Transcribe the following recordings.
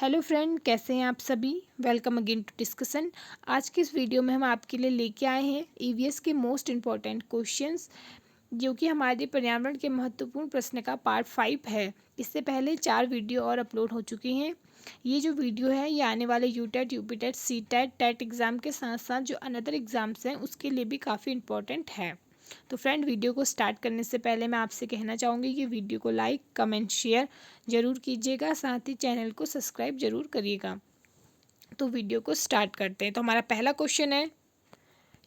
Hello friend, कैसे हैं आप सभी। Welcome again to discussion. आज की इस वीडियो में हम आपके लिए लेके आए हैं ईवीएस के मोस्ट इम्पॉर्टेंट क्वेश्चंस, जो कि हमारे पर्यावरण के महत्वपूर्ण प्रश्न का पार्ट 5 है। इससे पहले 4 वीडियो और अपलोड हो चुकी हैं। ये जो वीडियो है ये आने वाले UTET, UPTET, CTET, TET exam के साथ साथ जो अनदर एग्ज़ाम्स हैं उसके लिए भी काफ़ी इम्पोर्टेंट है। तो फ्रेंड, वीडियो को स्टार्ट करने से पहले मैं आपसे कहना चाहूँगी कि वीडियो को लाइक, कमेंट, शेयर ज़रूर कीजिएगा, साथ ही चैनल को सब्सक्राइब ज़रूर करिएगा। तो वीडियो को स्टार्ट करते हैं। तो हमारा पहला क्वेश्चन है,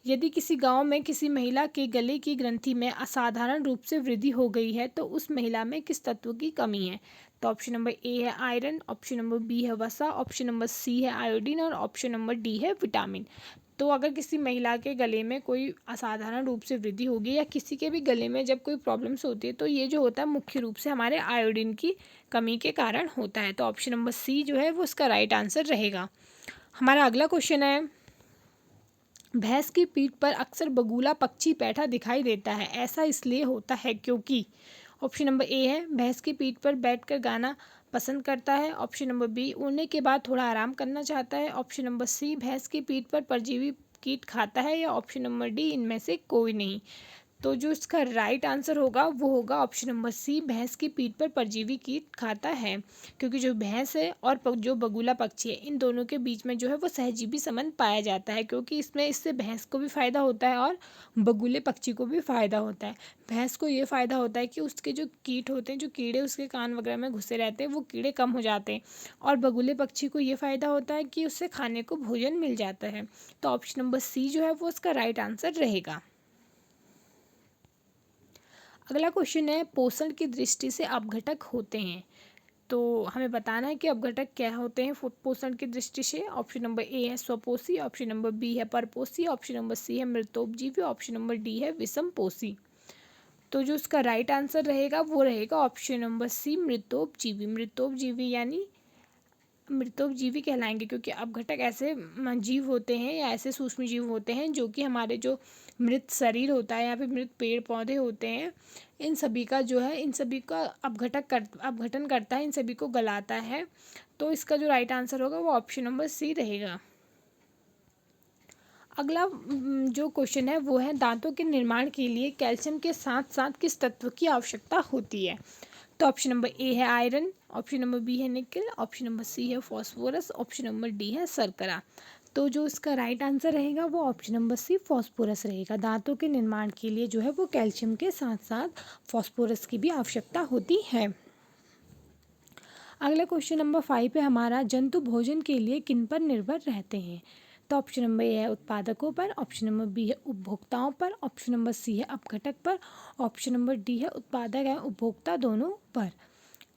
यदि किसी गांव में किसी महिला के गले की ग्रंथि में असाधारण रूप से वृद्धि हो गई है तो उस महिला में किस तत्व की कमी है। तो ऑप्शन नंबर ए है आयरन, ऑप्शन नंबर बी है वसा, ऑप्शन नंबर सी है आयोडीन और ऑप्शन नंबर डी है विटामिन। तो अगर किसी महिला के गले में कोई असाधारण रूप से वृद्धि होगी या किसी के भी गले में जब कोई प्रॉब्लम्स होती है तो ये जो होता है मुख्य रूप से हमारे आयोडीन की कमी के कारण होता है। तो ऑप्शन नंबर सी जो है वो उसका राइट आंसर रहेगा। हमारा अगला क्वेश्चन है, भैंस की पीठ पर अक्सर बगुला पक्षी बैठा दिखाई देता है, ऐसा इसलिए होता है क्योंकि। ऑप्शन नंबर ए है भैंस की पीठ पर बैठकर गाना पसंद करता है, ऑप्शन नंबर बी उड़ने के बाद थोड़ा आराम करना चाहता है, ऑप्शन नंबर सी भैंस की पीठ पर परजीवी कीट खाता है या ऑप्शन नंबर डी इनमें से कोई नहीं। तो जो इसका राइट आंसर होगा वो होगा ऑप्शन नंबर सी, भैंस की पीठ पर परजीवी कीट खाता है। क्योंकि जो भैंस है और जो बगुला पक्षी है इन दोनों के बीच में जो है वो सहजीवी संबंध पाया जाता है, क्योंकि इसमें इससे भैंस को भी फ़ायदा होता है और बगुले पक्षी को भी फ़ायदा होता है। भैंस को ये फ़ायदा होता है कि उसके जो कीट होते हैं, जो कीड़े उसके कान वगैरह में घुसे रहते हैं वो कीड़े कम हो जाते हैं, और बगुले पक्षी को ये फ़ायदा होता है कि उससे खाने को भोजन मिल जाता है। तो ऑप्शन नंबर सी जो है वो उसका राइट आंसर रहेगा। अगला क्वेश्चन है, पोषण की दृष्टि से अपघटक होते हैं, तो हमें बताना है कि अपघटक क्या होते हैं पोषण की दृष्टि से। ऑप्शन नंबर ए है स्वपोषी, ऑप्शन नंबर बी है परपोषी, ऑप्शन नंबर सी है मृतोपजीवी, ऑप्शन नंबर डी है विषमपोषी। तो जो उसका राइट आंसर रहेगा वो रहेगा ऑप्शन नंबर सी, मृतोपजीवी। मृतोपजीवी यानी मृतोपजीवी कहलाएंगे, क्योंकि अपघटक ऐसे जीव होते हैं या ऐसे सूक्ष्म जीव होते हैं जो कि हमारे जो मृत शरीर होता है या फिर मृत पेड़ पौधे होते हैं इन सभी का जो है इन सभी का अपघटन करता है, इन सभी को गलाता है। तो इसका जो राइट आंसर होगा वो ऑप्शन नंबर सी रहेगा। अगला जो क्वेश्चन है वो है, दांतों के निर्माण के लिए कैल्शियम के साथ साथ किस तत्व की आवश्यकता होती है। तो ऑप्शन नंबर ए है आयरन, ऑप्शन नंबर बी है निकेल, ऑप्शन नंबर सी है फॉस्फोरस, ऑप्शन नंबर डी है शर्करा। तो जो इसका राइट आंसर रहेगा वो ऑप्शन नंबर सी फॉस्फोरस रहेगा। दांतों के निर्माण के लिए जो है वो कैल्शियम के साथ साथ फॉस्फोरस की भी आवश्यकता होती है। अगला क्वेश्चन नंबर 5 है हमारा, जंतु भोजन के लिए किन पर निर्भर रहते हैं। तो ऑप्शन नंबर ए है उत्पादकों पर, ऑप्शन नंबर बी है उपभोक्ताओं पर, ऑप्शन नंबर सी है अपघटक पर, ऑप्शन नंबर डी है उत्पादक है उपभोक्ता दोनों पर।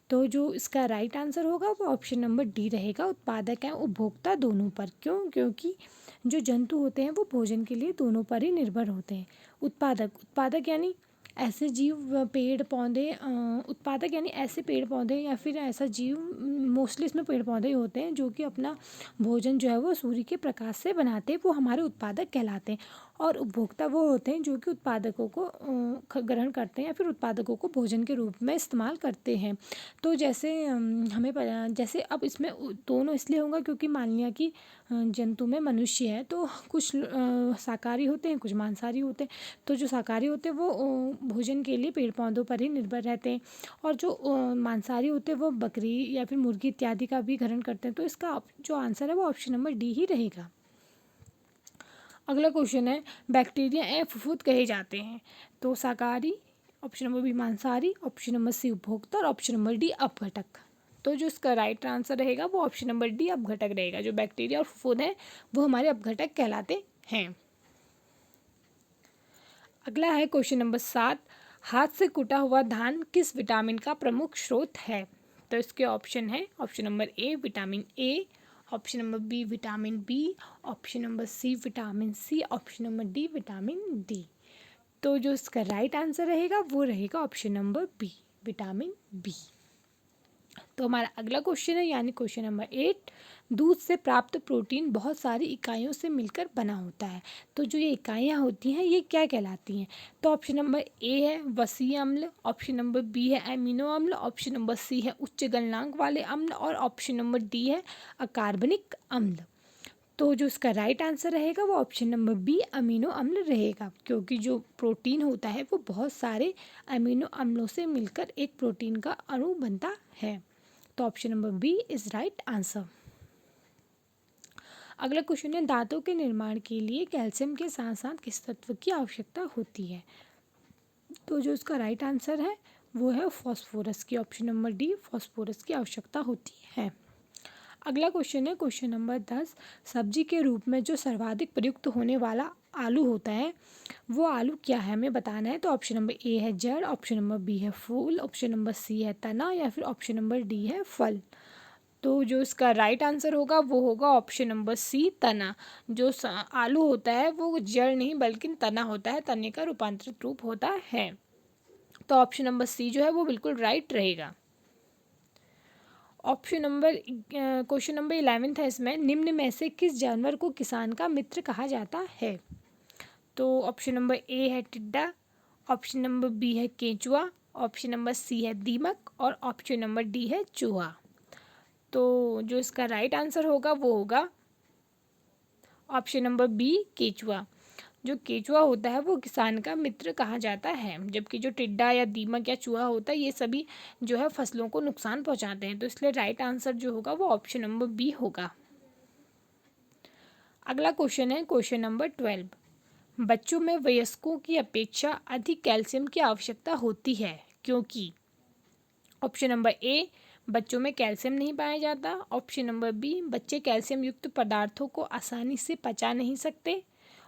तो जो इसका राइट आंसर होगा वो ऑप्शन नंबर डी रहेगा, उत्पादक है उपभोक्ता दोनों पर। क्यों? क्योंकि जो जंतु होते हैं वो भोजन के लिए दोनों पर ही निर्भर होते हैं। उत्पादक यानी ऐसे जीव पेड़ पौधे, उत्पादक यानी ऐसे पेड़ पौधे या फिर ऐसा जीव, मोस्टली इसमें पेड़ पौधे ही होते हैं जो कि अपना भोजन जो है वो सूर्य के प्रकाश से बनाते हैं, वो हमारे उत्पादक कहलाते हैं। और उपभोक्ता वो होते हैं जो कि उत्पादकों को ग्रहण करते हैं या फिर उत्पादकों को भोजन के रूप में इस्तेमाल करते हैं। तो जैसे जैसे अब इसमें दोनों इसलिए होगा क्योंकि मान लिया कि जंतु में मनुष्य है, तो कुछ शाकाहारी होते हैं, कुछ मांसाहारी होते हैं। तो जो शाकाहारी होते हैं वो भोजन के लिए पेड़ पौधों पर ही निर्भर रहते हैं, और जो मांसाहारी होते हैं वो बकरी या फिर मुर्गी इत्यादि का भी ग्रहण करते हैं। तो इसका जो आंसर है वो ऑप्शन नंबर डी ही रहेगा। अगला क्वेश्चन है, बैक्टीरिया एवं फुफुद कहे जाते हैं। तो शाकाहारी, ऑप्शन नंबर बी मांसाहारी, ऑप्शन नंबर सी उपभोक्ता और ऑप्शन नंबर डी अपघटक। तो जो इसका राइट आंसर रहेगा वो ऑप्शन नंबर डी अपघटक रहेगा। जो बैक्टीरिया और फुफुद हैं वो हमारे अपघटक कहलाते हैं। अगला है क्वेश्चन नंबर 7, हाथ से कुटा हुआ धान किस विटामिन का प्रमुख स्रोत है। तो इसके ऑप्शन है, option number A vitamin A, option number B vitamin B, option number C vitamin C, option number D vitamin D. तो जो इसका राइट आंसर रहेगा वो रहेगा option number B vitamin B. तो हमारा अगला क्वेश्चन है यानी क्वेश्चन नंबर 8, दूध से प्राप्त प्रोटीन बहुत सारी इकाइयों से मिलकर बना होता है। तो जो ये इकाइयाँ होती हैं ये क्या कहलाती हैं? तो ऑप्शन नंबर ए है वसीय अम्ल, ऑप्शन नंबर बी है एमिनो अम्ल, ऑप्शन नंबर सी है उच्च गलनांक वाले अम्ल और ऑप्शन नंबर डी है अकार्बनिक अम्ल। तो जो इसका राइट आंसर रहेगा वो ऑप्शन नंबर बी अमीनो अम्ल रहेगा, क्योंकि जो प्रोटीन होता है वो बहुत सारे अमीनो अम्लों से मिलकर एक प्रोटीन का अणु बनता है। तो option number B is right answer. अगला क्वेश्चन है दांतों के निर्माण के लिए कैल्शियम के साथ साथ किस तत्व की आवश्यकता होती है? तो जो इसका राइट आंसर है वो है फॉस्फोरस की, ऑप्शन नंबर डी फॉस्फोरस की आवश्यकता होती है। अगला क्वेश्चन है क्वेश्चन नंबर 10, सब्जी के रूप में जो सर्वाधिक प्रयुक्त होने वाला आलू होता है वो आलू क्या है हमें बताना है। तो ऑप्शन नंबर ए है जड़, ऑप्शन नंबर बी है फूल, ऑप्शन नंबर सी है तना या फिर ऑप्शन नंबर डी है फल। तो जो इसका राइट आंसर होगा वो होगा ऑप्शन नंबर सी तना। जो आलू होता है वो जड़ नहीं बल्कि तना होता है, तने का रूपांतरित रूप होता है। तो ऑप्शन नंबर सी जो है वो बिल्कुल राइट रहेगा। ऑप्शन नंबर क्वेश्चन नंबर 11 है इसमें, निम्न में से किस जानवर को किसान का मित्र कहा जाता है? तो ऑप्शन नंबर ए है टिड्डा, ऑप्शन नंबर बी है केंचुआ, ऑप्शन नंबर सी है दीमक और ऑप्शन नंबर डी है चूहा। तो जो इसका राइट आंसर होगा वो होगा ऑप्शन नंबर बी केंचुआ। जो केंचुआ होता है वो किसान का मित्र कहा जाता है, जबकि जो टिड्डा या दीमक या चूहा होता है ये सभी जो है फसलों को नुकसान पहुंचाते हैं। तो इसलिए राइट आंसर जो होगा वो ऑप्शन नंबर बी होगा। अगला क्वेश्चन है क्वेश्चन नंबर 12, बच्चों में वयस्कों की अपेक्षा अधिक कैल्शियम की आवश्यकता होती है क्योंकि? ऑप्शन नंबर ए बच्चों में कैल्शियम नहीं पाया जाता, ऑप्शन नंबर बी बच्चे कैल्शियम युक्त पदार्थों को आसानी से पचा नहीं सकते,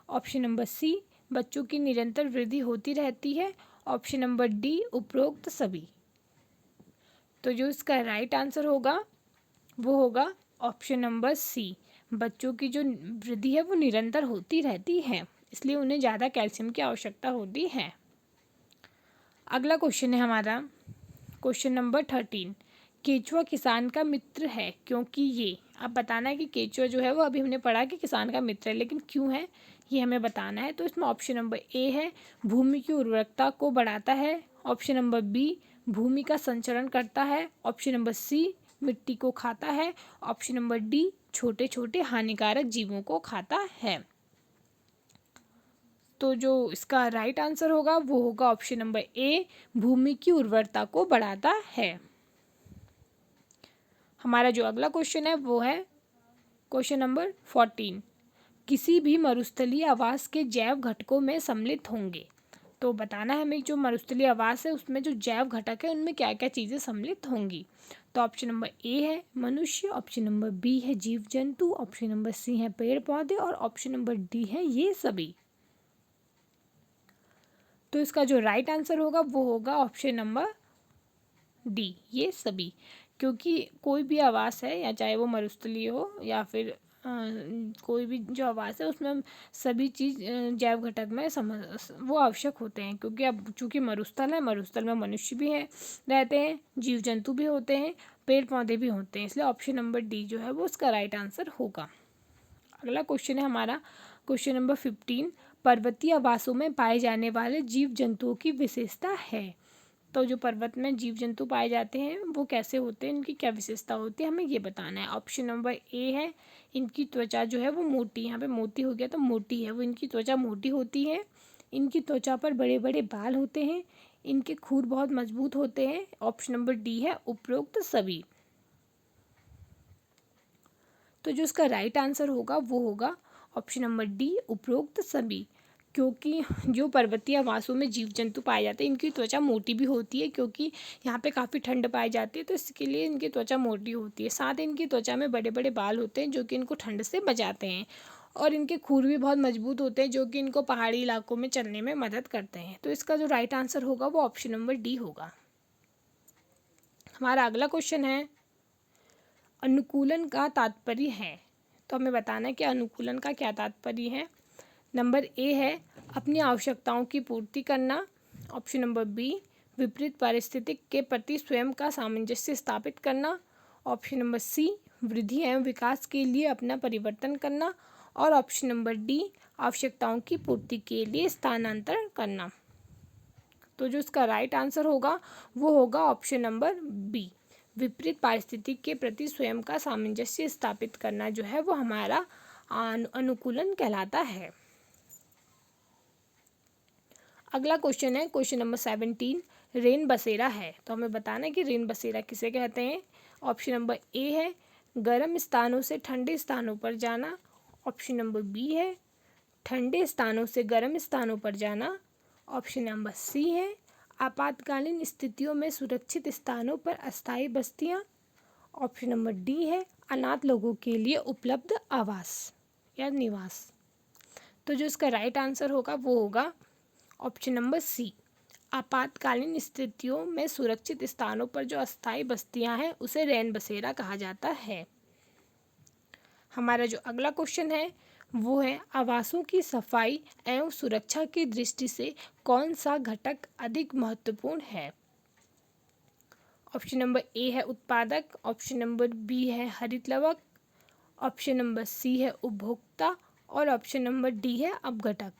ऑप्शन नंबर सी बच्चों की निरंतर वृद्धि होती रहती है, ऑप्शन नंबर डी उपरोक्त सभी। तो जो इसका राइट आंसर होगा वो होगा ऑप्शन नंबर सी, बच्चों की जो वृद्धि है वो निरंतर होती रहती है, इसलिए उन्हें ज़्यादा कैल्शियम की आवश्यकता होती है। अगला क्वेश्चन है हमारा क्वेश्चन नंबर 13, केंचुआ किसान का मित्र है क्योंकि ये? अब बताना है कि केंचुआ जो है वो अभी हमने पढ़ा कि किसान का मित्र है, लेकिन क्यों है ये हमें बताना है। तो इसमें ऑप्शन नंबर ए है भूमि की उर्वरकता को बढ़ाता है, ऑप्शन नंबर बी भूमि का संचरण करता है, ऑप्शन नंबर सी मिट्टी को खाता है, ऑप्शन नंबर डी छोटे छोटे हानिकारक जीवों को खाता है। तो जो इसका राइट आंसर होगा वो होगा ऑप्शन नंबर ए भूमि की उर्वरता को बढ़ाता है। हमारा जो अगला क्वेश्चन है वो है क्वेश्चन नंबर 14, किसी भी मरुस्थलीय आवास के जैव घटकों में सम्मिलित होंगे। तो बताना है हमें जो मरुस्थलीय आवास है उसमें जो जैव घटक है उनमें क्या क्या चीज़ें सम्मिलित होंगी। तो ऑप्शन नंबर ए है मनुष्य, ऑप्शन नंबर बी है जीव जंतु, ऑप्शन नंबर सी है पेड़ पौधे और ऑप्शन नंबर डी है ये सभी। तो इसका जो राइट आंसर होगा वो होगा ऑप्शन नंबर डी ये सभी, क्योंकि कोई भी आवास है या चाहे वो मरुस्थलीय हो या फिर कोई भी जो आवास है उसमें हम सभी चीज़ जैव घटक में वो आवश्यक होते हैं, क्योंकि अब चूँकि मरुस्थल है, मरुस्थल में मनुष्य भी हैं रहते हैं, जीव जंतु भी होते हैं, पेड़ पौधे भी होते हैं, इसलिए ऑप्शन नंबर डी जो है वो उसका राइट आंसर होगा। अगला क्वेश्चन है हमारा क्वेश्चन नंबर 15, पर्वतीय आवासों में पाए जाने वाले जीव जंतुओं की विशेषता है। तो जो पर्वत में जीव जंतु पाए जाते हैं वो कैसे होते हैं, इनकी क्या विशेषता होती है, हमें ये बताना है। ऑप्शन नंबर ए है इनकी त्वचा जो है वो मोटी, यहाँ पे मोती हो गया तो मोटी है, वो इनकी त्वचा मोटी होती है, इनकी त्वचा पर बड़े बड़े बाल होते हैं, इनके खुर बहुत मजबूत होते हैं, ऑप्शन नंबर डी है उपरोक्त सभी। तो जो इसका राइट आंसर होगा वो होगा ऑप्शन नंबर डी उपरोक्त सभी, क्योंकि जो पर्वतीय आवासों में जीव जंतु पाए जाते हैं इनकी त्वचा मोटी भी होती है, क्योंकि यहाँ पे काफ़ी ठंड पाई जाती है तो इसके लिए इनकी त्वचा मोटी होती है। साथ ही इनकी त्वचा में बड़े बड़े बाल होते हैं जो कि इनको ठंड से बचाते हैं, और इनके खुर भी बहुत मजबूत होते हैं जो कि इनको पहाड़ी इलाकों में चलने में मदद करते हैं। तो इसका जो राइट आंसर होगा वो ऑप्शन नंबर डी होगा। हमारा अगला क्वेश्चन है अनुकूलन का तात्पर्य है। तो हमें बताना है कि अनुकूलन का क्या तात्पर्य है। नंबर ए है अपनी आवश्यकताओं की पूर्ति करना, ऑप्शन नंबर बी विपरीत पारिस्थितिक के प्रति स्वयं का सामंजस्य स्थापित करना। ऑप्शन नंबर सी, वृद्धि एवं विकास के लिए अपना परिवर्तन करना। और ऑप्शन नंबर डी, आवश्यकताओं की पूर्ति के लिए स्थानांतरण करना। तो जो इसका राइट आंसर होगा वो होगा ऑप्शन नंबर बी, विपरीत पारिस्थितिक के प्रति स्वयं का सामंजस्य स्थापित करना जो है वो हमारा अनुकूलन कहलाता है। अगला क्वेश्चन है क्वेश्चन नंबर 17, रेन बसेरा है। तो हमें बताना है कि रेन बसेरा किसे कहते हैं। ऑप्शन नंबर ए है गर्म स्थानों से ठंडे स्थानों पर जाना। ऑप्शन नंबर बी है ठंडे स्थानों से गर्म स्थानों पर जाना। ऑप्शन नंबर सी है आपातकालीन स्थितियों में सुरक्षित स्थानों पर अस्थायी बस्तियां। ऑप्शन नंबर डी है अनाथ लोगों के लिए उपलब्ध आवास या निवास। तो जो इसका राइट आंसर होगा वो होगा ऑप्शन नंबर सी, आपातकालीन स्थितियों में सुरक्षित स्थानों पर जो अस्थायी बस्तियां हैं उसे रैन बसेरा कहा जाता है। हमारा जो अगला क्वेश्चन है वो है आवासों की सफाई एवं सुरक्षा की दृष्टि से कौन सा घटक अधिक महत्वपूर्ण है। ऑप्शन नंबर ए है उत्पादक। ऑप्शन नंबर बी है हरित लवक। ऑप्शन नंबर सी है उपभोक्ता। और ऑप्शन नंबर डी है अपघटक।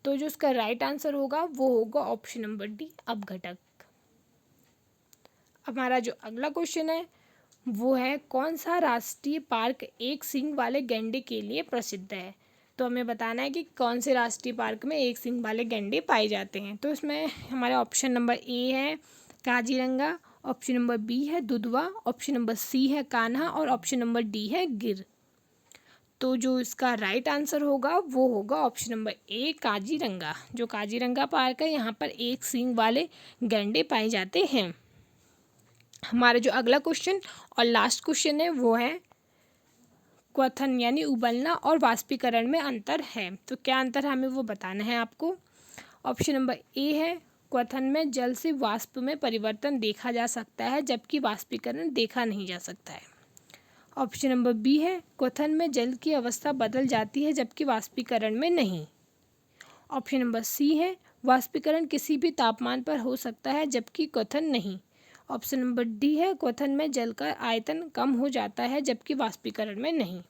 तो जो इसका राइट आंसर होगा वो होगा ऑप्शन नंबर डी, अपघटक। हमारा जो अगला क्वेश्चन है वो है कौन सा राष्ट्रीय पार्क एक सींग वाले गैंडे के लिए प्रसिद्ध है। तो हमें बताना है कि कौन से राष्ट्रीय पार्क में एक सींग वाले गैंडे पाए जाते हैं। तो इसमें हमारा ऑप्शन नंबर ए है काजीरंगा। ऑप्शन नंबर बी है दुधवा। ऑप्शन नंबर सी है कान्हा। और ऑप्शन नंबर डी है गिर। तो जो इसका राइट आंसर होगा वो होगा ऑप्शन नंबर ए काजीरंगा। जो काजीरंगा पार्क है यहाँ पर एक सींग वाले गैंडे पाए जाते हैं। हमारा जो अगला क्वेश्चन और लास्ट क्वेश्चन है वो है क्वथन यानी उबलना और वाष्पीकरण में अंतर है। तो क्या अंतर है हमें वो बताना है आपको। ऑप्शन नंबर ए है क्वथन में जल से वाष्प में परिवर्तन देखा जा सकता है जबकि वाष्पीकरण देखा नहीं जा सकता है। ऑप्शन नंबर बी है क्वथन में जल की अवस्था बदल जाती है जबकि वाष्पीकरण में नहीं। ऑप्शन नंबर सी है वाष्पीकरण किसी भी तापमान पर हो सकता है जबकि क्वथन नहीं। ऑप्शन नंबर डी है क्वथन में जल का आयतन कम हो जाता है जबकि वाष्पीकरण में नहीं।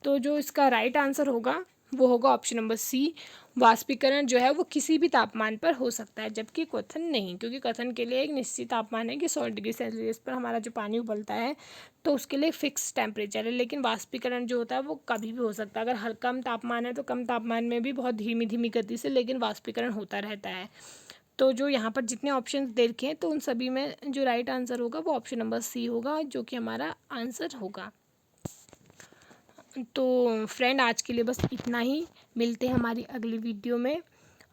तो जो इसका राइट आंसर होगा वो होगा ऑप्शन नंबर सी, वाष्पीकरण जो है वो किसी भी तापमान पर हो सकता है जबकि क्वथन नहीं। क्योंकि क्वथन के लिए एक निश्चित तापमान है कि 100 डिग्री सेल्सियस पर हमारा जो पानी उबलता है तो उसके लिए फिक्स टेम्परेचर है। लेकिन वाष्पीकरण जो होता है वो कभी भी हो सकता है। अगर कम तापमान है तो कम तापमान में भी बहुत धीमी धीमी गति से लेकिन वाष्पीकरण होता रहता है। तो जो यहाँ पर जितने ऑप्शन दे रखे हैं तो उन सभी में जो राइट आंसर होगा वो ऑप्शन नंबर सी होगा जो कि हमारा आंसर होगा। तो फ्रेंड आज के लिए बस इतना ही। मिलते हैं हमारी अगली वीडियो में।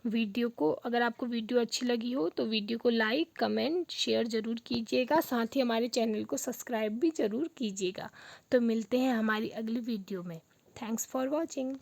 वीडियो को अगर आपको वीडियो अच्छी लगी हो तो वीडियो को लाइक कमेंट शेयर ज़रूर कीजिएगा। साथ ही हमारे चैनल को सब्सक्राइब भी ज़रूर कीजिएगा। तो मिलते हैं हमारी अगली वीडियो में। Thanks for watching.